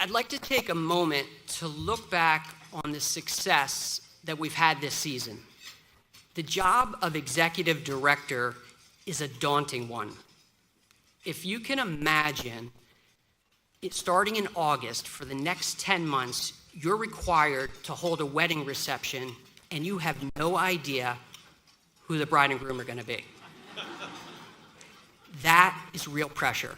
I'd like to take a moment to look back on the success that we've had this season. The job of executive director is a daunting one. If you can imagine, starting in August, for the next 10 months, you're required to hold a wedding reception and you have no idea who the bride and groom are going to be. That is real pressure.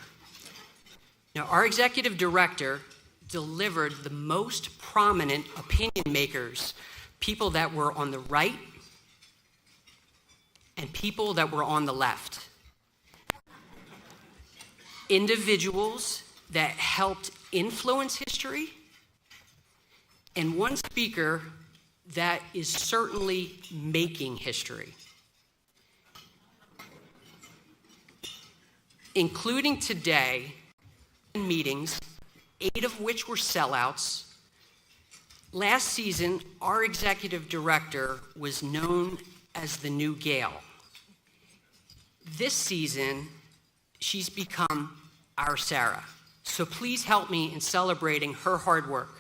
Now, our executive director delivered the most prominent opinion makers, people that were on the right and people that were on the left. Individuals that helped influence history, and one speaker that is certainly making history. Including today, meetings, 8 of which were sellouts. Last season, our executive director was known as the new Gail. This season, she's become our Sarah. So please help me in celebrating her hard work.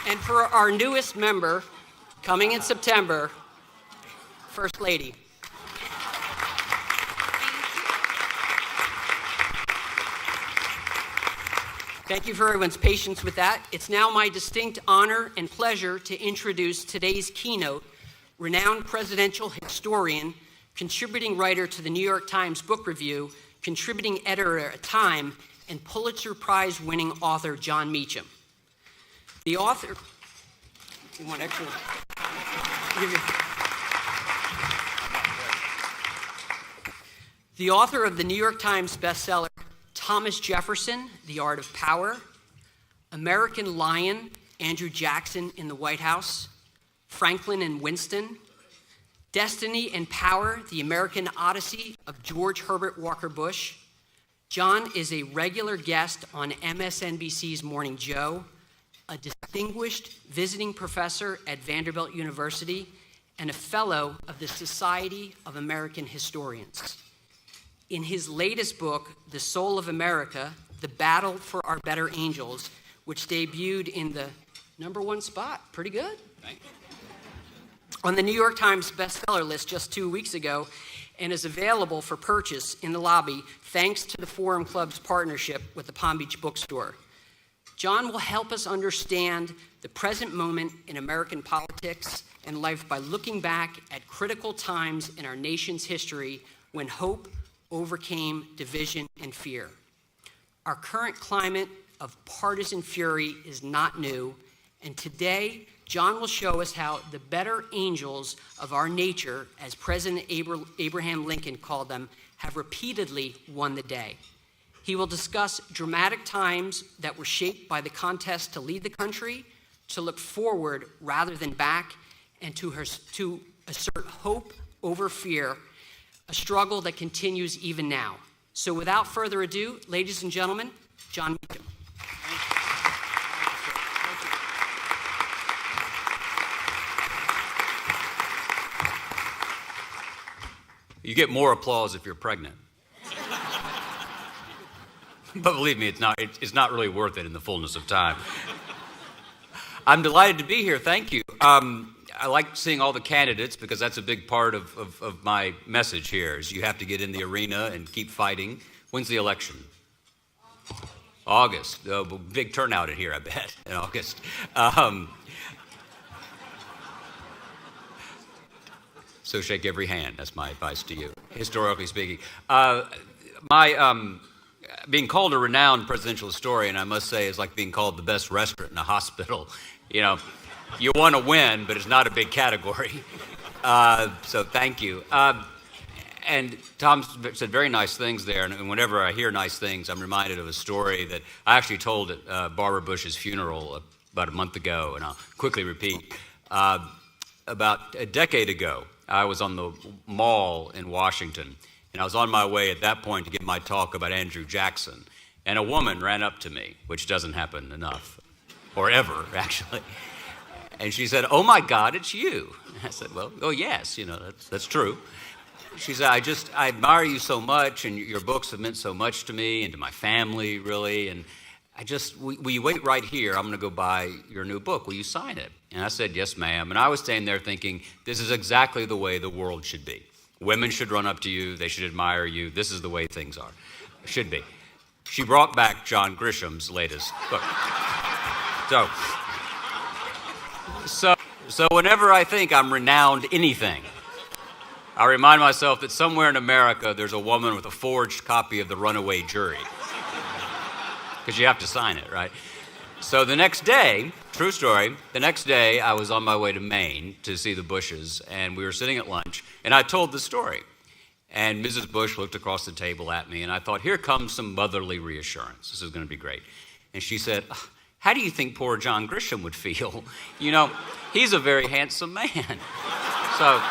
And for our newest member, coming in September, First Lady. Thank you for everyone's patience with that. It's now my distinct honor and pleasure to introduce today's keynote, renowned presidential historian, contributing writer to the New York Times Book Review, contributing editor at Time, and Pulitzer Prize-winning author John Meacham. The author, you want extra? The author of the New York Times bestseller, Thomas Jefferson, The Art of Power, American Lion, Andrew Jackson in the White House, Franklin and Winston, Destiny and Power, The American Odyssey of George Herbert Walker Bush. John is a regular guest on MSNBC's Morning Joe, a distinguished visiting professor at Vanderbilt University, and a fellow of the Society of American Historians. In his latest book, The Soul of America, The Battle for Our Better Angels, which debuted in the #1 spot, pretty good, right? On the New York Times bestseller list just 2 weeks ago, and is available for purchase in the lobby thanks to the Forum Club's partnership with the Palm Beach Bookstore. John will help us understand the present moment in American politics and life by looking back at critical times in our nation's history when hope overcame division and fear. Our current climate of partisan fury is not new, and today, John will show us how the better angels of our nature, as President Abraham Lincoln called them, have repeatedly won the day. He will discuss dramatic times that were shaped by the contest to lead the country, to look forward rather than back, and to assert hope over fear, a struggle that continues even now. So without further ado, ladies and gentlemen, John Meacham. You get more applause if you're pregnant. But believe me, it's not really worth it in the fullness of time. I'm delighted to be here. Thank you. I like seeing all the candidates because that's a big part of my message here is you have to get in the arena and keep fighting. When's the election? August. Big turnout in here, I bet, in August. So shake every hand. That's my advice to you, historically speaking. Being called a renowned presidential historian, I must say, is like being called the best restaurant in a hospital. You know, you want to win, but it's not a big category. So thank you. And Tom said very nice things there, and whenever I hear nice things, I'm reminded of a story that I actually told at Barbara Bush's funeral about a month ago, and I'll quickly repeat. About a decade ago, I was on the Mall in Washington, and I was on my way at that point to give my talk about Andrew Jackson, and a woman ran up to me, which doesn't happen enough, or ever, actually, and she said, "Oh my God, it's you." I said, "Well, oh yes, that's true." She said, I admire you so much, and your books have meant so much to me and to my family, really, and will you wait right here? I'm going to go buy your new book. Will you sign it? And I said, "Yes, ma'am." And I was standing there thinking, this is exactly the way the world should be. Women should run up to you. They should admire you. This is the way things are. Should be. She brought back John Grisham's latest book. So whenever I think I'm renowned anything, I remind myself that somewhere in America there's a woman with a forged copy of The Runaway Jury. Because you have to sign it, right? So the next day, true story, the next day I was on my way to Maine to see the Bushes, and we were sitting at lunch, and I told the story. And Mrs. Bush looked across the table at me, and I thought, here comes some motherly reassurance. This is going to be great. And she said, "How do you think poor John Grisham would feel? He's a very handsome man." So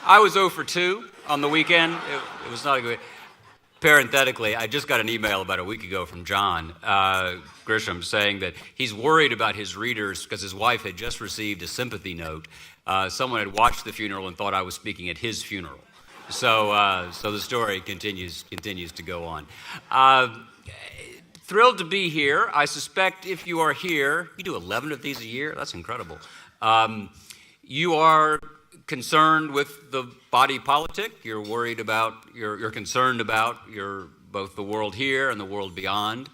I was 0 for 2 on the weekend. It was not a good... Parenthetically, I just got an email about a week ago from John Grisham saying that he's worried about his readers because his wife had just received a sympathy note. Someone had watched the funeral and thought I was speaking at his funeral. So the story continues to go on. Thrilled to be here. I suspect if you are here, you do 11 of these a year? That's incredible. You are concerned with the body politic. You're worried about, you're concerned about both the world here and the world beyond.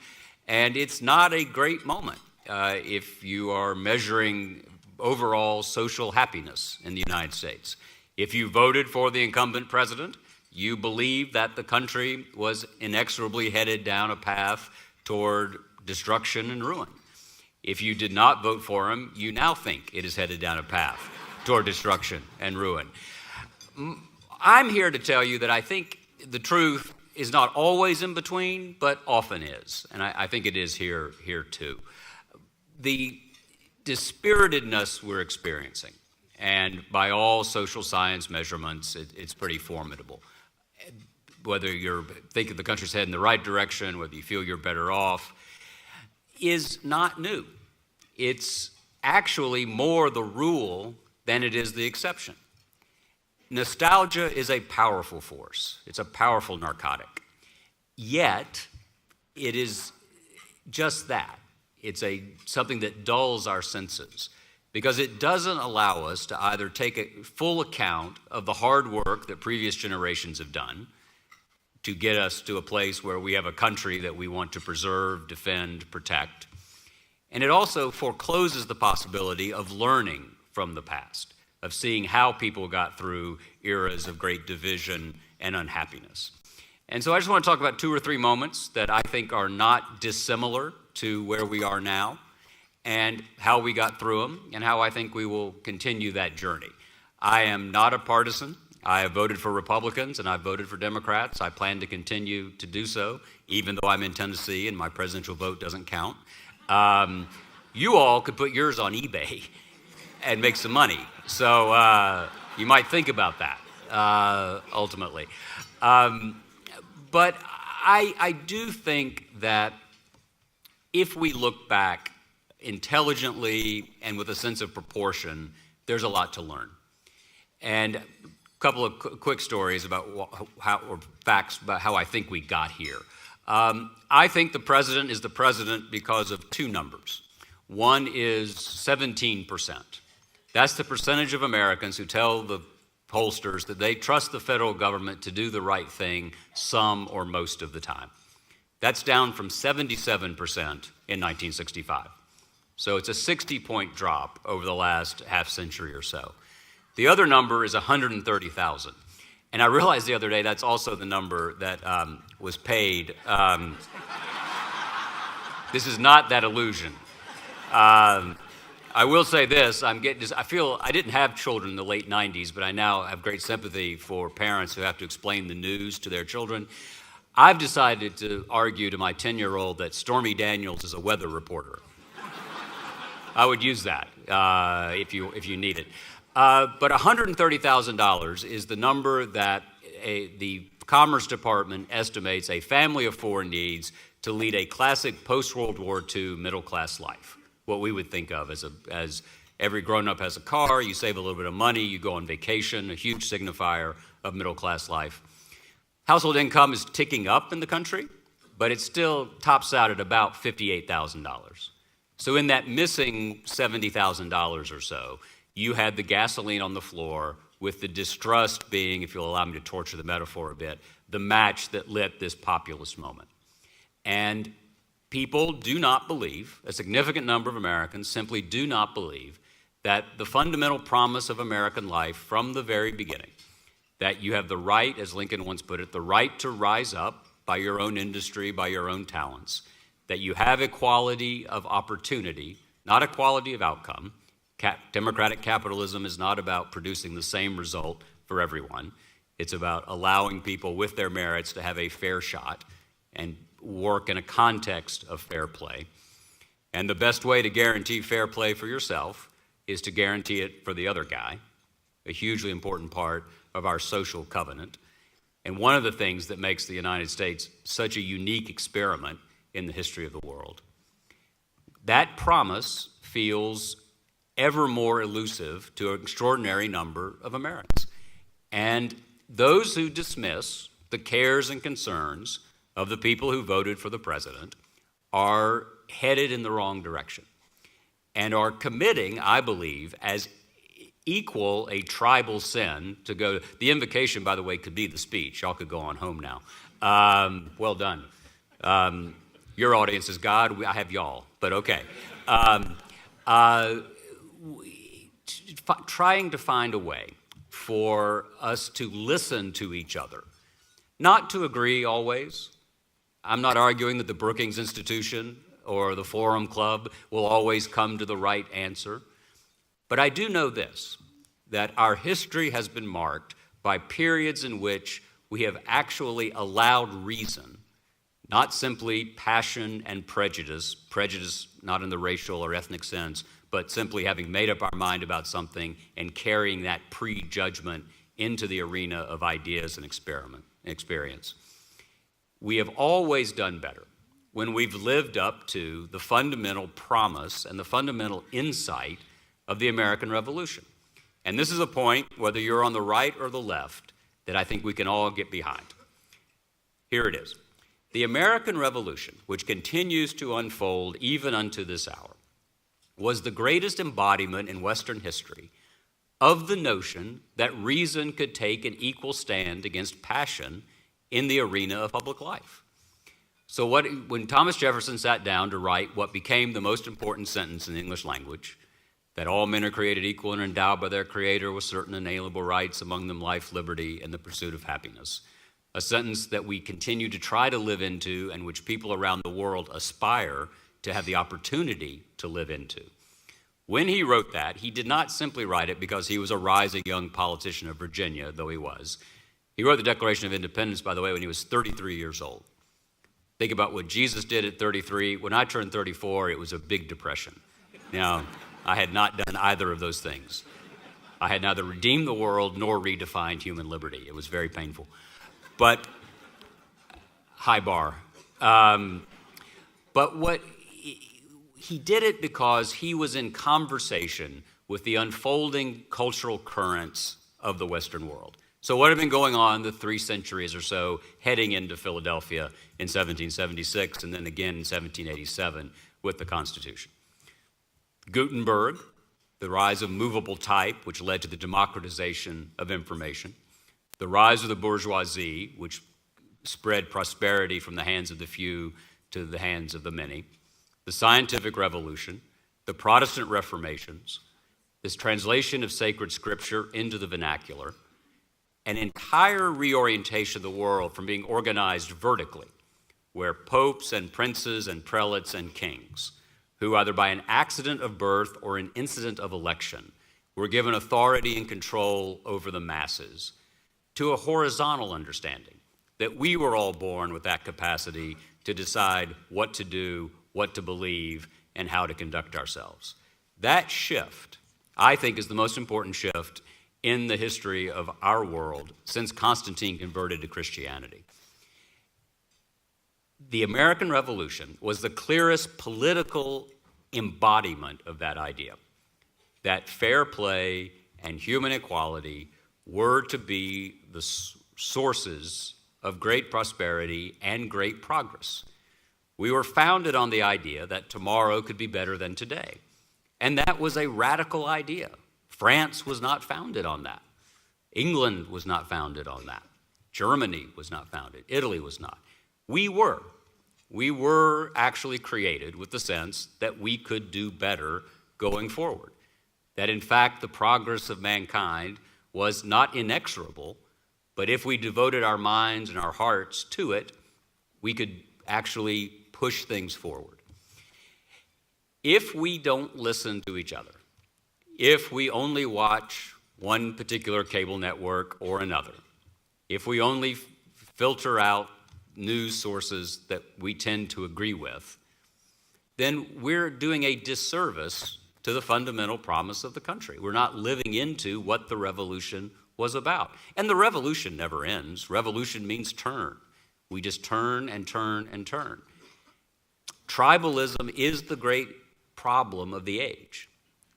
And it's not a great moment if you are measuring overall social happiness in the United States. If you voted for the incumbent president, you believe that the country was inexorably headed down a path toward destruction and ruin. If you did not vote for him, you now think it is headed down a path toward destruction and ruin. I'm here to tell you that I think the truth is not always in between, but often is. And I think it is here too. The dispiritedness we're experiencing, and by all social science measurements, it's pretty formidable. Whether you're thinking the country's heading in the right direction, whether you feel you're better off, is not new. It's actually more the rule than it is the exception. Nostalgia is a powerful force. It's a powerful narcotic. Yet, it is just that. It's something that dulls our senses because it doesn't allow us to either take a full account of the hard work that previous generations have done to get us to a place where we have a country that we want to preserve, defend, protect. And it also forecloses the possibility of learning from the past, of seeing how people got through eras of great division and unhappiness. And so I just want to talk about 2 or 3 moments that I think are not dissimilar to where we are now and how we got through them and how I think we will continue that journey. I am not a partisan. I have voted for Republicans and I've voted for Democrats. I plan to continue to do so, even though I'm in Tennessee and my presidential vote doesn't count. You all could put yours on eBay and make some money. So you might think about that ultimately. But I do think that if we look back intelligently and with a sense of proportion, there's a lot to learn. And a couple of quick stories about facts about how I think we got here. I think the president is the president because of 2 numbers. One is 17%. That's the percentage of Americans who tell the pollsters that they trust the federal government to do the right thing some or most of the time. That's down from 77% in 1965. So it's a 60-point drop over the last half century or so. The other number is 130,000. And I realized the other day that's also the number that was paid. This is not that illusion. I I will say this, I feel I didn't have children in the late 90s, but I now have great sympathy for parents who have to explain the news to their children. I've decided to argue to my 10-year-old that Stormy Daniels is a weather reporter. I would use that if you need it. But $130,000 is the number that the Commerce Department estimates a family of four needs to lead a classic post-World War II middle-class life, what we would think of as every grown-up has a car, you save a little bit of money, you go on vacation, a huge signifier of middle-class life. Household income is ticking up in the country, but it still tops out at about $58,000. So in that missing $70,000 or so, you had the gasoline on the floor with the distrust being, if you'll allow me to torture the metaphor a bit, the match that lit this populist moment. And people do not believe, a significant number of Americans simply do not believe that the fundamental promise of American life from the very beginning, that you have the right, as Lincoln once put it, the right to rise up by your own industry, by your own talents, that you have equality of opportunity, not equality of outcome. Democratic capitalism is not about producing the same result for everyone. It's about allowing people with their merits to have a fair shot and work in a context of fair play. And the best way to guarantee fair play for yourself is to guarantee it for the other guy, a hugely important part of our social covenant. And one of the things that makes the United States such a unique experiment in the history of the world. That promise feels ever more elusive to an extraordinary number of Americans. And those who dismiss the cares and concerns of the people who voted for the president are headed in the wrong direction and are committing, I believe, as equal a tribal sin to go. The invocation, by the way, could be the speech. Y'all could go on home now. Well done. Your audience is God. I have y'all, but okay. Trying to find a way for us to listen to each other, not to agree always. I'm not arguing that the Brookings Institution or the Forum Club will always come to the right answer, but I do know this, that our history has been marked by periods in which we have actually allowed reason, not simply passion and prejudice not in the racial or ethnic sense, but simply having made up our mind about something and carrying that prejudgment into the arena of ideas and experience. We have always done better when we've lived up to the fundamental promise and the fundamental insight of the American Revolution. And this is a point, whether you're on the right or the left, that I think we can all get behind. Here it is. The American Revolution, which continues to unfold even unto this hour, was the greatest embodiment in Western history of the notion that reason could take an equal stand against passion in the arena of public life. So when Thomas Jefferson sat down to write what became the most important sentence in the English language, that all men are created equal and endowed by their Creator with certain inalienable rights, among them life, liberty, and the pursuit of happiness, a sentence that we continue to try to live into and which people around the world aspire to have the opportunity to live into. When he wrote that, he did not simply write it because he was a rising young politician of Virginia, though he was. He wrote the Declaration of Independence, by the way, when he was 33 years old. Think about what Jesus did at 33. When I turned 34, it was a big depression. Now, I had not done either of those things. I had neither redeemed the world nor redefined human liberty. It was very painful. But, high bar. But what he did it because he was in conversation with the unfolding cultural currents of the Western world. So what had been going on the 3 centuries or so heading into Philadelphia in 1776 and then again in 1787 with the Constitution? Gutenberg, the rise of movable type, which led to the democratization of information, the rise of the bourgeoisie, which spread prosperity from the hands of the few to the hands of the many, the scientific revolution, the Protestant reformations, this translation of sacred scripture into the vernacular, an entire reorientation of the world from being organized vertically, where popes and princes and prelates and kings who either by an accident of birth or an incident of election were given authority and control over the masses, to a horizontal understanding that we were all born with that capacity to decide what to do, what to believe, and how to conduct ourselves. That shift, I think, is the most important shift in the history of our world since Constantine converted to Christianity. The American Revolution was the clearest political embodiment of that idea, that fair play and human equality were to be the sources of great prosperity and great progress. We were founded on the idea that tomorrow could be better than today. And that was a radical idea. France was not founded on that. England was not founded on that. Germany was not founded. Italy was not. We were. We were actually created with the sense that we could do better going forward. That in fact, the progress of mankind was not inexorable, but if we devoted our minds and our hearts to it, we could actually push things forward. If we don't listen to each other, if we only watch one particular cable network or another, if we only filter out news sources that we tend to agree with, then we're doing a disservice to the fundamental promise of the country. We're not living into what the revolution was about. And the revolution never ends. Revolution means turn. We just turn and turn and turn. Tribalism is the great problem of the age.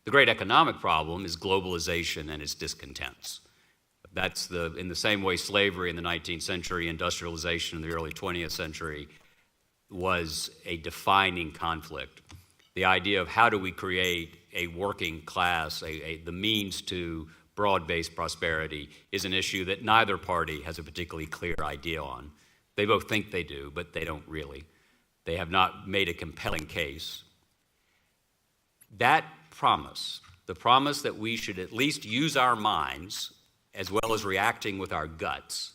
The great economic problem is globalization and its discontents. That's in the same way slavery in the 19th century, industrialization in the early 20th century was a defining conflict. The idea of how do we create a working class, the means to broad-based prosperity, is an issue that neither party has a particularly clear idea on. They both think they do, but they don't really. They have not made a compelling case. That promise, the promise that we should at least use our minds as well as reacting with our guts,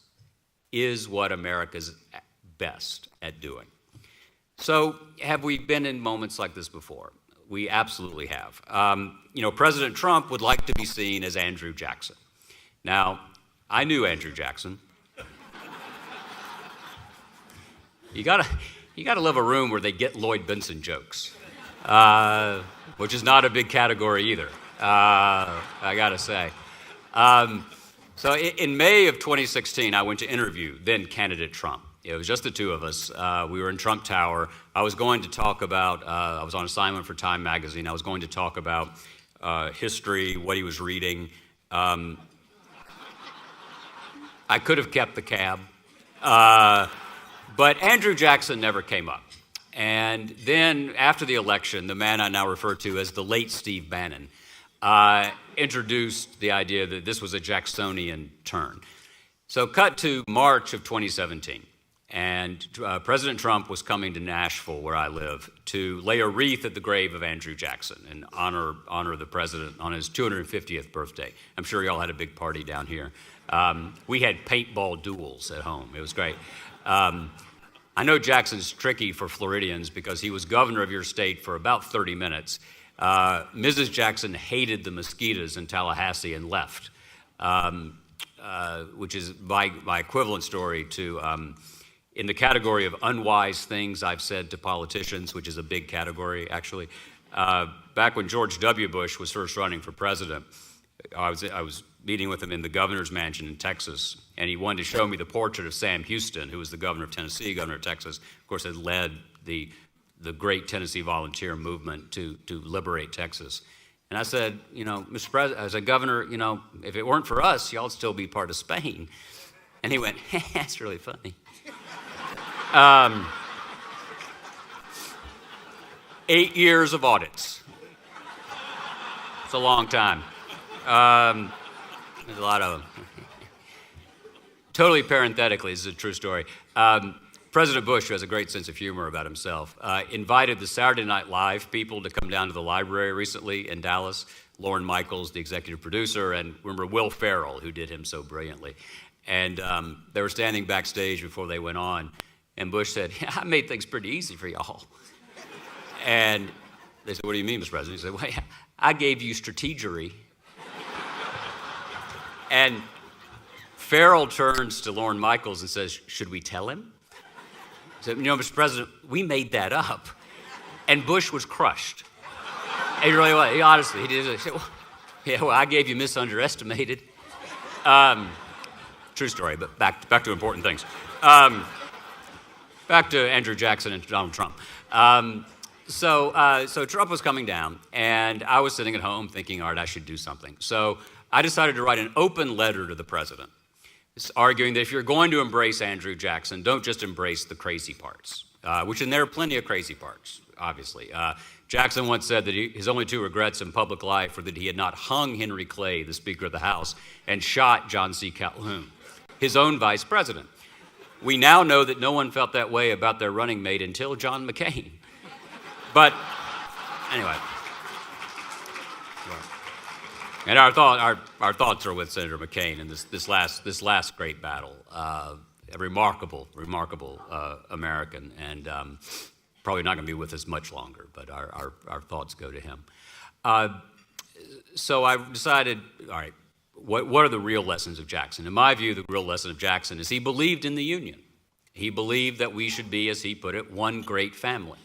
is what America's best at doing. So have we been in moments like this before? We absolutely have. President Trump would like to be seen as Andrew Jackson. Now, I knew Andrew Jackson. You gotta love a room where they get Lloyd Benson jokes, which is not a big category either, I gotta say. So in May of 2016, I went to interview then candidate Trump. It was just the two of us. We were in Trump Tower. I was going to talk about, I was on assignment for Time magazine. I was going to talk about history, what he was reading. I could have kept the cab. But Andrew Jackson never came up. And then after the election, the man I now refer to as the late Steve Bannon introduced the idea that this was a Jacksonian turn. So cut to March of 2017. And President Trump was coming to Nashville, where I live, to lay a wreath at the grave of Andrew Jackson and honor the president on his 250th birthday. I'm sure y'all had a big party down here. We had paintball duels at home. It was great. I know Jackson's tricky for Floridians because he was governor of your state for about 30 minutes. Mrs. Jackson hated the mosquitoes in Tallahassee and left, which is my equivalent story to... in the category of unwise things I've said to politicians, which is a big category, actually. Back when George W. Bush was first running for president, I was meeting with him in the governor's mansion in Texas, and he wanted to show me the portrait of Sam Houston, who was the governor of Tennessee, governor of Texas, of course, had led the great Tennessee volunteer movement to liberate Texas. And I said, Mr. President, as a governor, if it weren't for us, y'all'd still be part of Spain. And he went, that's really funny. 8 years of audits. It's a long time. There's a lot of them. Totally parenthetically, this is a true story. President Bush, who has a great sense of humor about himself, invited the Saturday Night Live people to come down to the library recently in Dallas. Lorne Michaels, the executive producer, and remember Will Ferrell, who did him so brilliantly. And they were standing backstage before they went on. And Bush said, I made things pretty easy for y'all. And They said, what do you mean, Mr. President? He said, well, I gave you strategery. And Farrell turns to Lorne Michaels and says, should we tell him? He said, Mr. President, we made that up. And Bush was crushed. He really was. He honestly, he did. He said, well, I gave you misunderestimated. True story, but back to important things. Back to Andrew Jackson and Donald Trump. So Trump was coming down, and I was sitting at home thinking, all right, I should do something. So I decided to write an open letter to the president, arguing that if you're going to embrace Andrew Jackson, don't just embrace the crazy parts, which, and there are plenty of crazy parts, obviously. Jackson once said that his only two regrets in public life were that he had not hung Henry Clay, the Speaker of the House, and shot John C. Calhoun, his own vice president. We now know that no one felt that way about their running mate until John McCain. But anyway, and our thoughts are with Senator McCain in this last great battle. A remarkable American, and probably not going to be with us much longer. But our thoughts go to him. So I decided, all right, what are the real lessons of Jackson? In my view, the real lesson of Jackson is he believed in the Union. He believed that we should be, as he put it, one great family.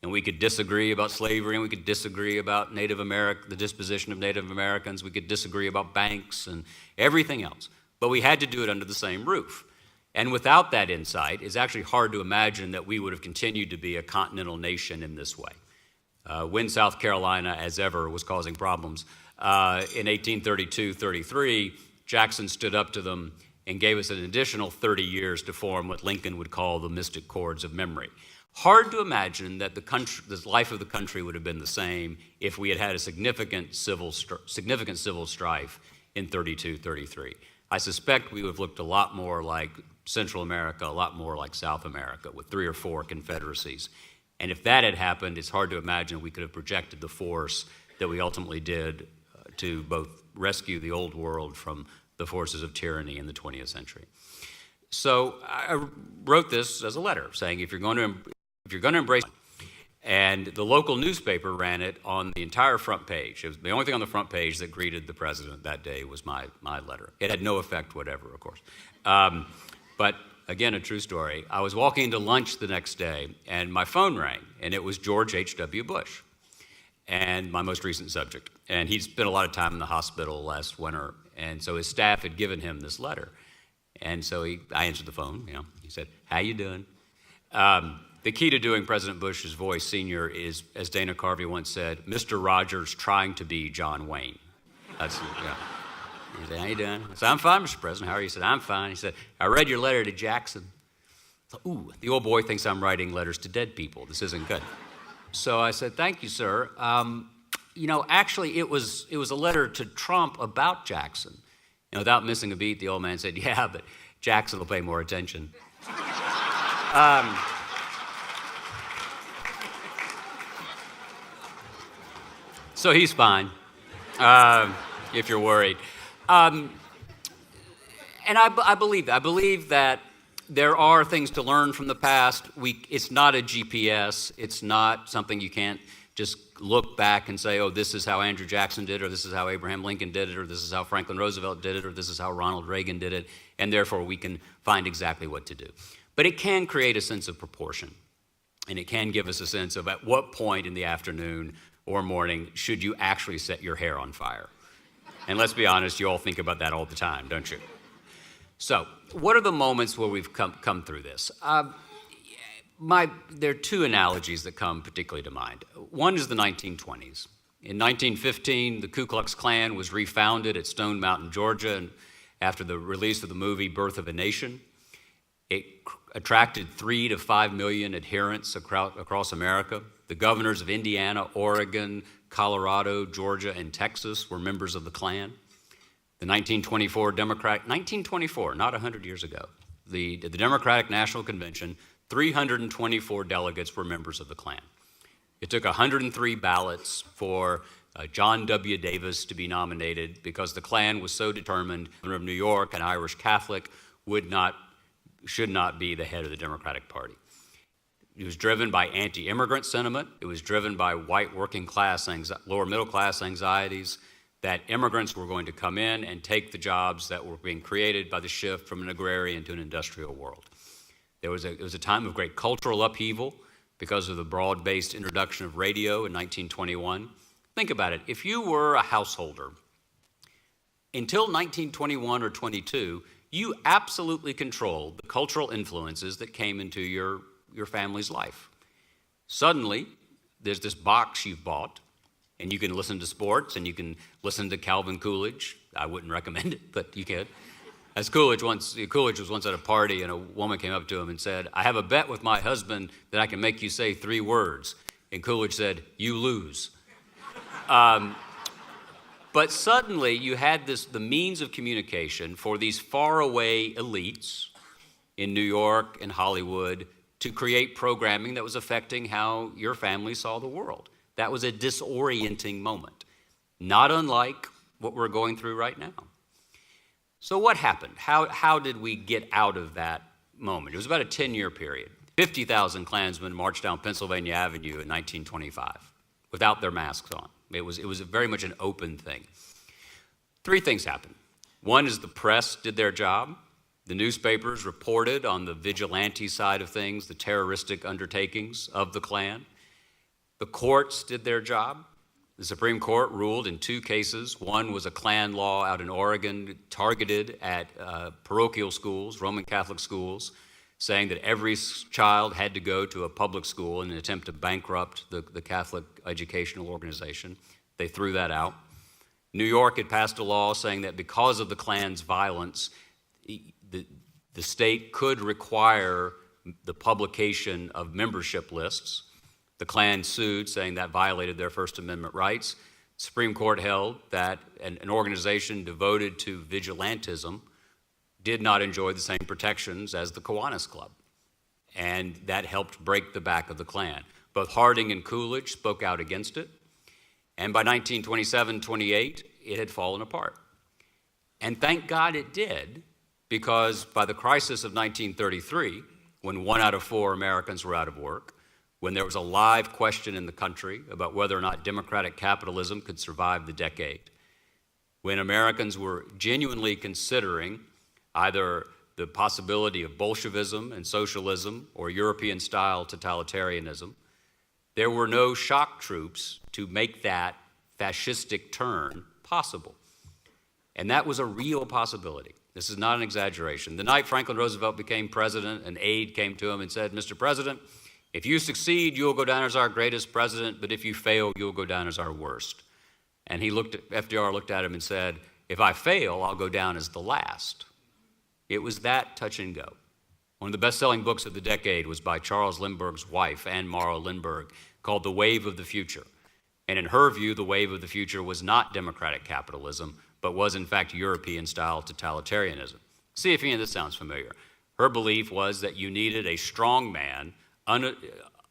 And we could disagree about slavery, and we could disagree about the disposition of Native Americans. We could disagree about banks and everything else. But we had to do it under the same roof. And without that insight, it's actually hard to imagine that we would have continued to be a continental nation in this way. When South Carolina, as ever, was causing problems, in 1832-33, Jackson stood up to them and gave us an additional 30 years to form what Lincoln would call the mystic chords of memory. Hard to imagine that the life of the country would have been the same if we had had a significant civil strife in 32-33. I suspect we would have looked a lot more like Central America, a lot more like South America, with 3 or 4 confederacies. And if that had happened, it's hard to imagine we could have projected the force that we ultimately did to both rescue the old world from the forces of tyranny in the 20th century. So I wrote this as a letter saying, if you're going to embrace it, and the local newspaper ran it on the entire front page. It was the only thing on the front page that greeted the president that day was my letter. It had no effect whatever, of course. But again, a true story. I was walking into lunch the next day, and my phone rang, and it was George H.W. Bush, and my most recent subject. And he'd spent a lot of time in the hospital last winter, and so his staff had given him this letter. And so I answered the phone. He said, "How you doing?" The key to doing President Bush's voice, Senior, is, as Dana Carvey once said, Mr. Rogers trying to be John Wayne. That's, He said, "How you doing?" I said, "I'm fine, Mr. President. How are you?" He said, "I'm fine." He said, "I read your letter to Jackson." I thought, ooh, the old boy thinks I'm writing letters to dead people. This isn't good. So I said, "Thank you, sir. Actually, it was a letter to Trump about Jackson." And without missing a beat, the old man said, "Yeah, but Jackson will pay more attention." So he's fine, if you're worried. And I believe that. I believe that there are things to learn from the past. It's not a GPS. It's not something you can't just look back and say, oh, this is how Andrew Jackson did it, or this is how Abraham Lincoln did it, or this is how Franklin Roosevelt did it, or this is how Ronald Reagan did it, and therefore we can find exactly what to do. But it can create a sense of proportion, and it can give us a sense of at what point in the afternoon or morning should you actually set your hair on fire. And let's be honest, you all think about that all the time, don't you? So, what are the moments where we've come through this? There are two analogies that come particularly to mind. One is the 1920s. In 1915, the Ku Klux Klan was refounded at Stone Mountain, Georgia, and after the release of the movie Birth of a Nation. It attracted 3 to 5 million adherents across America. The governors of Indiana, Oregon, Colorado, Georgia, and Texas were members of the Klan. The 1924, not 100 years ago, the Democratic National Convention, 324 delegates were members of the Klan. It took 103 ballots for John W. Davis to be nominated because the Klan was so determined. The governor of New York, an Irish Catholic, should not be the head of the Democratic Party. It was driven by anti-immigrant sentiment. It was driven by white working class, lower middle class anxieties that immigrants were going to come in and take the jobs that were being created by the shift from an agrarian to an industrial world. It was a time of great cultural upheaval because of the broad-based introduction of radio in 1921. Think about it. If you were a householder, until 1921 or 22, you absolutely controlled the cultural influences that came into your family's life. Suddenly, there's this box you've bought, and you can listen to sports, and you can listen to Calvin Coolidge. I wouldn't recommend it, but you can. As Coolidge was once at a party, and a woman came up to him and said, "I have a bet with my husband that I can make you say 3 words." And Coolidge said, "You lose." But suddenly you had the means of communication for these faraway elites in New York and Hollywood to create programming that was affecting how your family saw the world. That was a disorienting moment, not unlike what we're going through right now. So what happened? How did we get out of that moment? It was about a 10-year period. 50,000 Klansmen marched down Pennsylvania Avenue in 1925 without their masks on. It was very much an open thing. 3 things happened. One is the press did their job. The newspapers reported on the vigilante side of things, the terroristic undertakings of the Klan. The courts did their job. The Supreme Court ruled in 2 cases. One was a Klan law out in Oregon targeted at parochial schools, Roman Catholic schools, saying that every child had to go to a public school in an attempt to bankrupt the Catholic educational organization. They threw that out. New York had passed a law saying that because of the Klan's violence, the state could require the publication of membership lists. The Klan sued, saying that violated their First Amendment rights. The Supreme Court held that an organization devoted to vigilantism did not enjoy the same protections as the Kiwanis Club, and that helped break the back of the Klan. Both Harding and Coolidge spoke out against it, and by 1927-28, it had fallen apart. And thank God it did, because by the crisis of 1933, when 1 out of 4 Americans were out of work, when there was a live question in the country about whether or not democratic capitalism could survive the decade, when Americans were genuinely considering either the possibility of Bolshevism and socialism or European-style totalitarianism, there were no shock troops to make that fascistic turn possible. And that was a real possibility. This is not an exaggeration. The night Franklin Roosevelt became president, an aide came to him and said, "Mr. President, if you succeed, you'll go down as our greatest president, but if you fail, you'll go down as our worst." And FDR looked at him and said, "If I fail, I'll go down as the last." It was that touch and go. One of the best-selling books of the decade was by Charles Lindbergh's wife, Anne Morrow Lindbergh, called The Wave of the Future. And in her view, the wave of the future was not democratic capitalism, but was in fact European-style totalitarianism. See if any of this sounds familiar. Her belief was that you needed a strong man,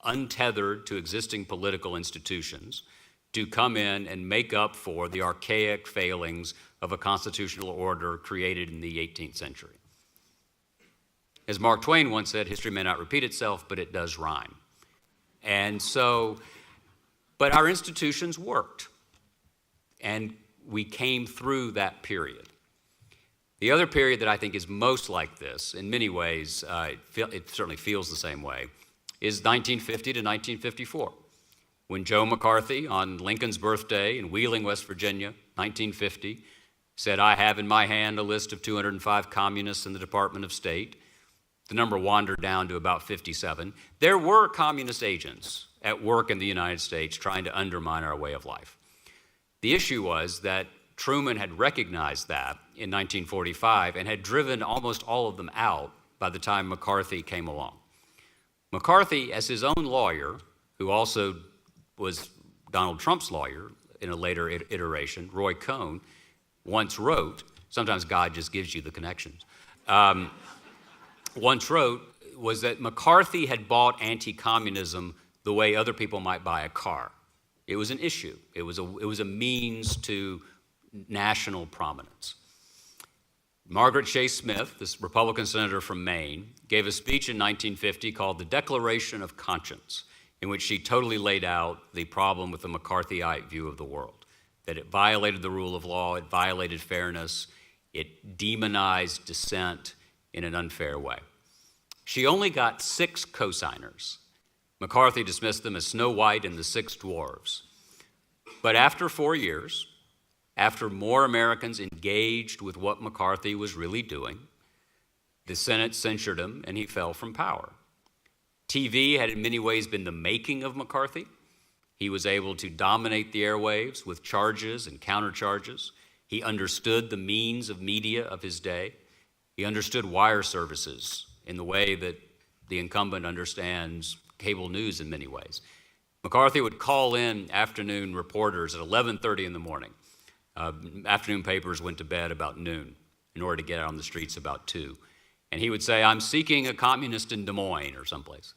untethered to existing political institutions, to come in and make up for the archaic failings of a constitutional order created in the 18th century. As Mark Twain once said, history may not repeat itself, but it does rhyme. And so, but our institutions worked, and we came through that period. The other period that I think is most like this, in many ways, it certainly feels the same way, is 1950 to 1954, when Joe McCarthy, on Lincoln's birthday in Wheeling, West Virginia, 1950, said, "I have in my hand a list of 205 communists in the Department of State." The number wandered down to about 57. There were communist agents at work in the United States trying to undermine our way of life. The issue was that Truman had recognized that in 1945 and had driven almost all of them out by the time McCarthy came along. McCarthy, as his own lawyer, who also was Donald Trump's lawyer in a later iteration, Roy Cohn, once wrote, sometimes God just gives you the connections, once wrote was that McCarthy had bought anti-communism the way other people might buy a car. It was an issue. It was a means to national prominence. Margaret Chase Smith, this Republican senator from Maine, gave a speech in 1950 called the Declaration of Conscience, in which she totally laid out the problem with the McCarthyite view of the world, that it violated the rule of law, it violated fairness, it demonized dissent in an unfair way. She only got 6 co-signers. McCarthy dismissed them as Snow White and the 6 Dwarves. But after 4 years, after more Americans engaged with what McCarthy was really doing, the Senate censured him and he fell from power. TV had in many ways been the making of McCarthy. He was able to dominate the airwaves with charges and countercharges. He understood the means of media of his day. He understood wire services in the way that the incumbent understands cable news in many ways. McCarthy would call in afternoon reporters at 11:30 in the morning. Afternoon papers went to bed about noon in order to get out on the streets about 2. And he would say, "I'm seeking a communist in Des Moines," or someplace.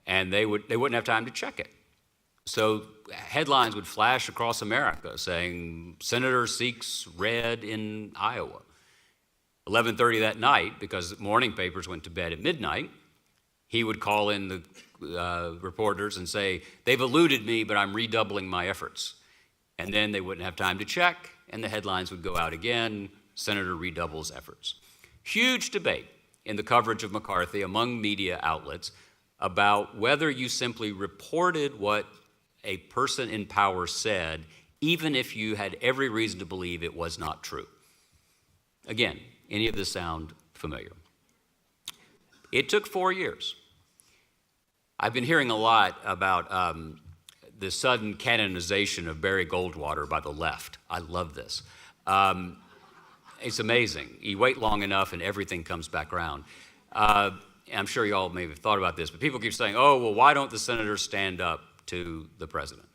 And they wouldn't have time to check it. So headlines would flash across America saying, "Senator seeks red in Iowa." 11:30 that night, because morning papers went to bed at midnight, he would call in the reporters and say, "They've eluded me, but I'm redoubling my efforts." And then they wouldn't have time to check, and the headlines would go out again, "Senator redoubles efforts." Huge debate in the coverage of McCarthy among media outlets about whether you simply reported what a person in power said, even if you had every reason to believe it was not true. Again, any of this sound familiar? It took 4 years. I've been hearing a lot about the sudden canonization of Barry Goldwater by the left. I love this. It's amazing. You wait long enough and everything comes back around. I'm sure you all may have thought about this, but people keep saying, "Oh, well, why don't the senators stand up to the president?"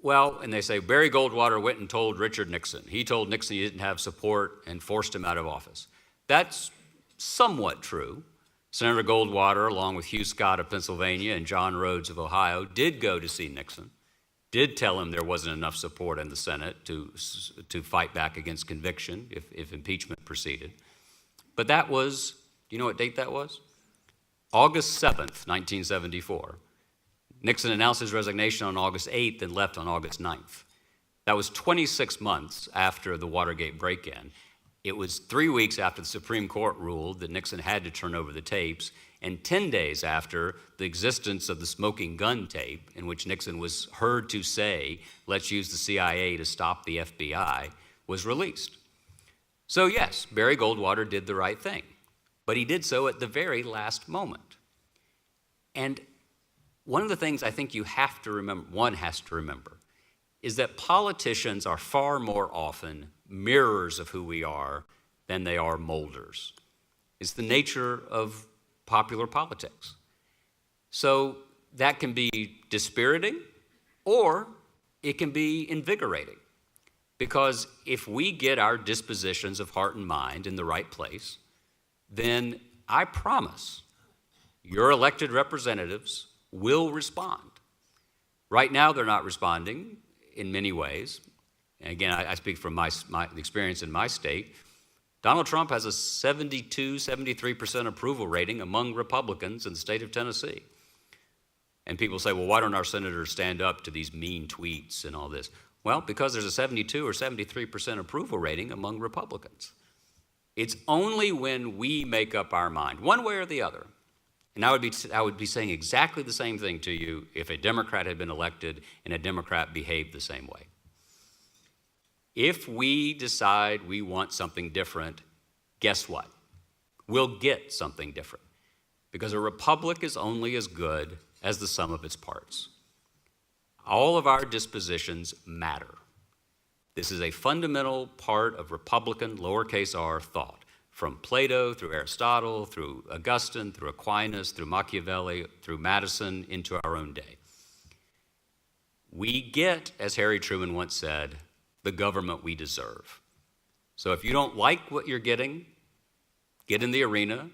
Well, and they say, Barry Goldwater went and told Richard Nixon. He told Nixon he didn't have support and forced him out of office. That's somewhat true. Senator Goldwater, along with Hugh Scott of Pennsylvania and John Rhodes of Ohio, did go to see Nixon, did tell him there wasn't enough support in the Senate to fight back against conviction if impeachment proceeded. But that was, do you know what date that was? August 7th, 1974. Nixon announced his resignation on August 8th and left on August 9th. That was 26 months after the Watergate break-in. It was 3 weeks after the Supreme Court ruled that Nixon had to turn over the tapes, and 10 days after the existence of the smoking gun tape, in which Nixon was heard to say, "Let's use the CIA to stop the FBI," was released. So yes, Barry Goldwater did the right thing, but he did so at the very last moment. And one of the things I think one has to remember, is that politicians are far more often mirrors of who we are than they are molders. It's the nature of popular politics. So that can be dispiriting or it can be invigorating. Because if we get our dispositions of heart and mind in the right place, then I promise your elected representatives will respond. Right now, they're not responding in many ways. And again, I speak from my experience in my state. Donald Trump has a 73% approval rating among Republicans in the state of Tennessee. And people say, well, why don't our senators stand up to these mean tweets and all this? Well, because there's a 72 or 73% approval rating among Republicans. It's only when we make up our mind, one way or the other. And I would be saying exactly the same thing to you if a Democrat had been elected and a Democrat behaved the same way. If we decide we want something different, guess what? We'll get something different. Because a republic is only as good as the sum of its parts. All of our dispositions matter. This is a fundamental part of Republican, lowercase r, thought. From Plato, through Aristotle, through Augustine, through Aquinas, through Machiavelli, through Madison, into our own day. We get, as Harry Truman once said, the government we deserve. So if you don't like what you're getting, get in the arena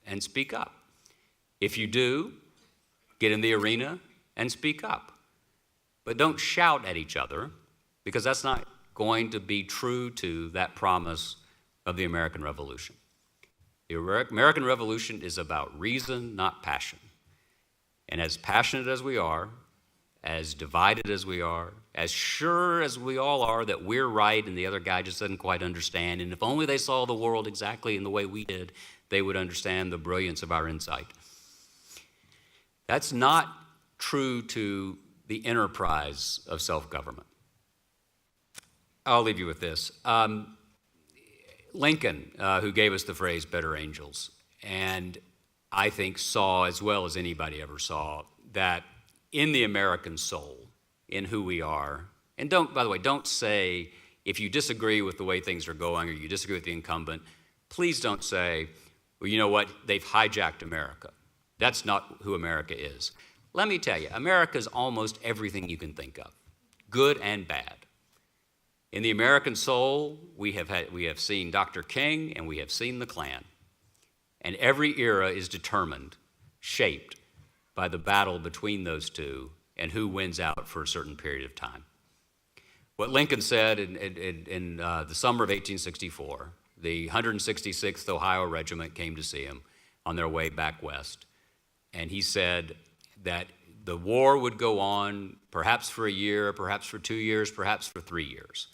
and speak up. If you do, get in the arena and speak up. But don't shout at each other, because that's not going to be true to that promise of the American Revolution. The American Revolution is about reason, not passion. And as passionate as we are, as divided as we are, as sure as we all are that we're right and the other guy just doesn't quite understand, and if only they saw the world exactly in the way we did, they would understand the brilliance of our insight. That's not true to the enterprise of self-government. I'll leave you with this. Lincoln, who gave us the phrase better angels, and I think saw as well as anybody ever saw that in the American soul, in who we are, and by the way, don't say if you disagree with the way things are going or you disagree with the incumbent, please don't say, well, you know what, they've hijacked America. That's not who America is. Let me tell you, America is almost everything you can think of, good and bad. In the American soul, we have seen Dr. King and we have seen the Klan. And every era is determined, shaped by the battle between those two and who wins out for a certain period of time. What Lincoln said in the summer of 1864, the 166th Ohio Regiment came to see him on their way back west. And he said that the war would go on perhaps for a year, perhaps for 2 years, perhaps for 3 years.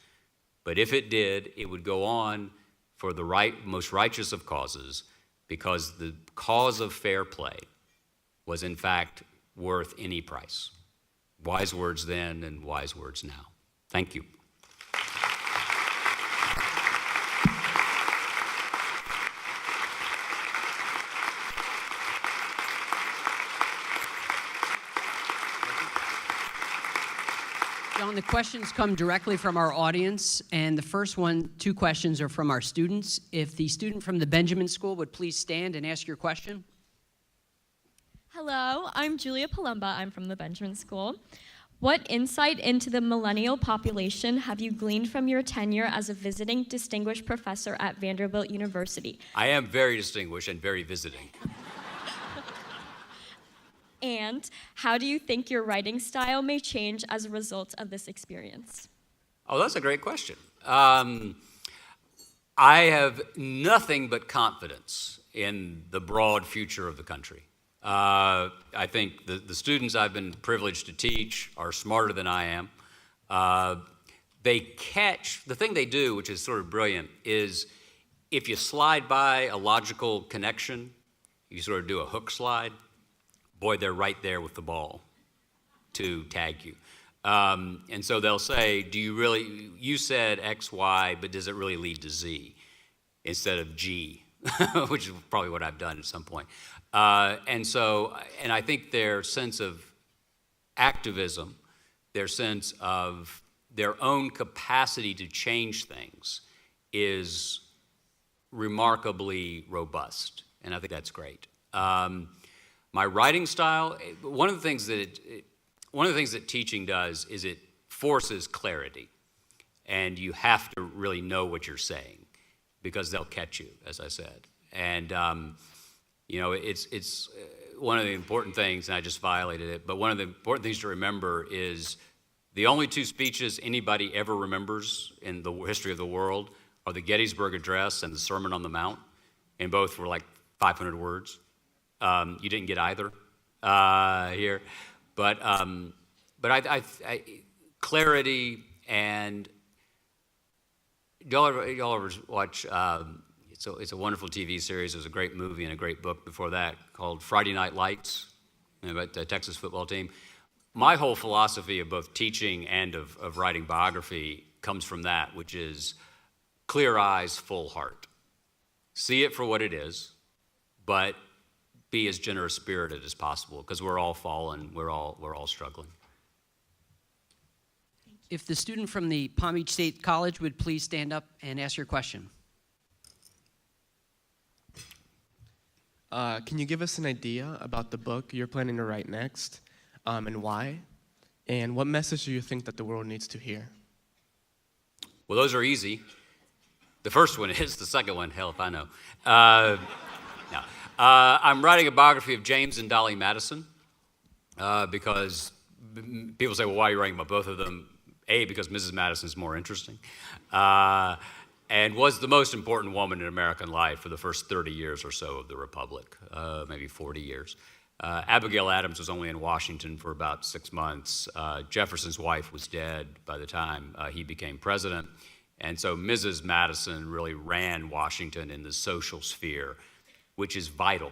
But if it did, it would go on for the most righteous of causes, because the cause of fair play was in fact worth any price. Wise words then and wise words now. Thank you. John, the questions come directly from our audience, and the first two questions are from our students. If the student from the Benjamin School would please stand and ask your question. Hello, I'm Julia Palumba. I'm from the Benjamin School. What insight into the millennial population have you gleaned from your tenure as a visiting distinguished professor at Vanderbilt University? I am very distinguished and very visiting. And how do you think your writing style may change as a result of this experience? Oh, that's a great question. I have nothing but confidence in the broad future of the country. I think the students I've been privileged to teach are smarter than I am. The thing they do, which is sort of brilliant, is if you slide by a logical connection, you sort of do a hook slide, boy, they're right there with the ball to tag you. And so they'll say, you said X, Y, but does it really lead to Z instead of G, which is probably what I've done at some point. And I think their sense of activism, their sense of their own capacity to change things is remarkably robust, and I think that's great. My writing style, one of the things that teaching does is it forces clarity, and you have to really know what you're saying because they'll catch you, as I said. And it's one of the important things, and I just violated it, but one of the important things to remember is the only two speeches anybody ever remembers in the history of the world are the Gettysburg Address and the Sermon on the Mount, and both were like 500 words. You didn't get either here, but I clarity and y'all ever watch? It's a wonderful TV series. There's a great movie and a great book before that called Friday Night Lights, about the Texas football team. My whole philosophy of both teaching and of writing biography comes from that, which is clear eyes, full heart. See it for what it is, but be as generous spirited as possible, because we're all fallen, we're all struggling. If the student from the Palm Beach State College would please stand up and ask your question. Can you give us an idea about the book you're planning to write next, and why? And what message do you think that the world needs to hear? Well, those are easy. The first one is. The second one, hell if I know. No. I'm writing a biography of James and Dolly Madison because people say, well, why are you writing about both of them? A, because Mrs. Madison is more interesting. And and was the most important woman in American life for the first 30 years or so of the Republic, maybe 40 years. Abigail Adams was only in Washington for about 6 months. Jefferson's wife was dead by the time he became president. And so Mrs. Madison really ran Washington in the social sphere, which is vital.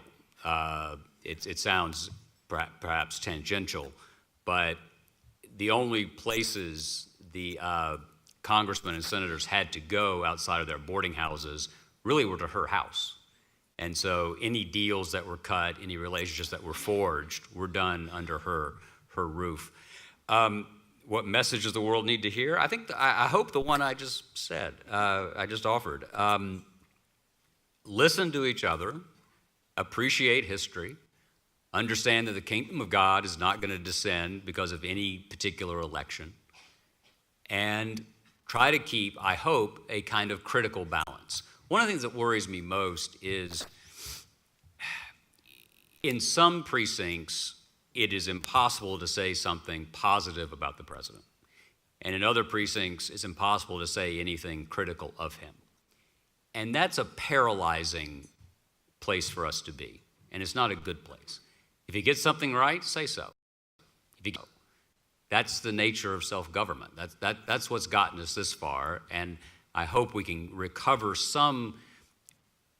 It sounds perhaps tangential, but the only places the congressmen and senators had to go outside of their boarding houses really were to her house. And so any deals that were cut, any relationships that were forged, were done under her roof. What message does the world need to hear? I hope the one I just said, I just offered. Listen to each other, appreciate history, understand that the kingdom of God is not going to descend because of any particular election, and try to keep, I hope, a kind of critical balance. One of the things that worries me most is in some precincts, it is impossible to say something positive about the president. And in other precincts, it's impossible to say anything critical of him. And that's a paralyzing place for us to be. And it's not a good place. If he gets something right, say so. That's the nature of self-government. That's what's gotten us this far. And I hope we can recover some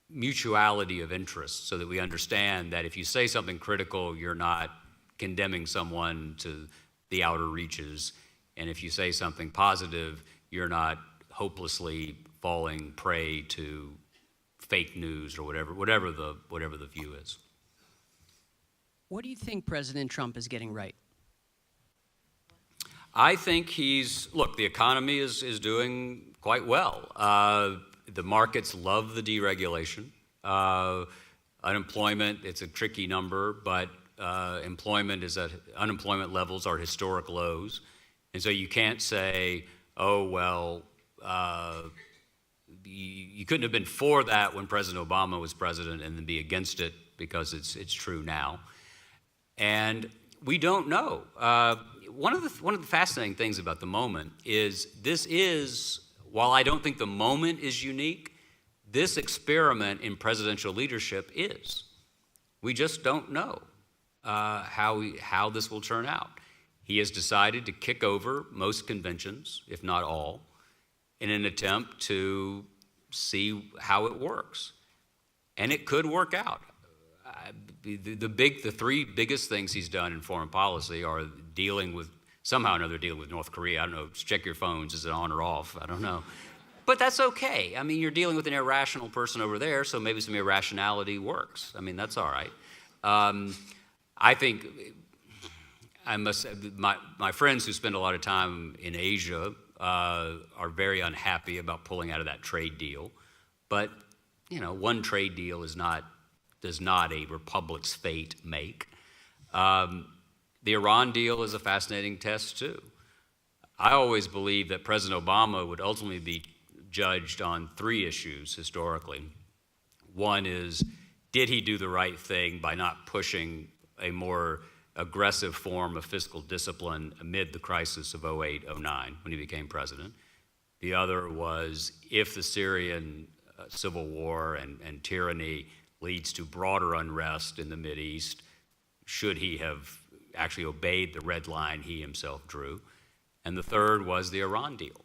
mutuality of interest so that we understand that if you say something critical, you're not condemning someone to the outer reaches. And if you say something positive, you're not hopelessly falling prey to fake news or whatever the view is. What do you think President Trump is getting right? I think the economy is doing quite well. The markets love the deregulation. Unemployment, it's a tricky number, but unemployment levels are historic lows. And so you can't say, oh, well, you couldn't have been for that when President Obama was president and then be against it because it's true now. And we don't know. One of the fascinating things about the moment is while I don't think the moment is unique, this experiment in presidential leadership is. We just don't know how this will turn out. He has decided to kick over most conventions, if not all, in an attempt to see how it works. And it could work out. The three biggest things he's done in foreign policy are somehow or another dealing with North Korea. I don't know, check your phones, is it on or off? I don't know. But that's okay. I mean, you're dealing with an irrational person over there, so maybe some irrationality works. I mean, that's all right. I think my friends who spend a lot of time in Asia are very unhappy about pulling out of that trade deal. But, one trade deal does not a republic's fate make. The Iran deal is a fascinating test, too. I always believed that President Obama would ultimately be judged on three issues historically. One is, did he do the right thing by not pushing a more aggressive form of fiscal discipline amid the crisis of 08, 09 when he became president? The other was, if the Syrian civil war and tyranny leads to broader unrest in the Mideast, should he have actually obeyed the red line he himself drew? And the third was the Iran deal.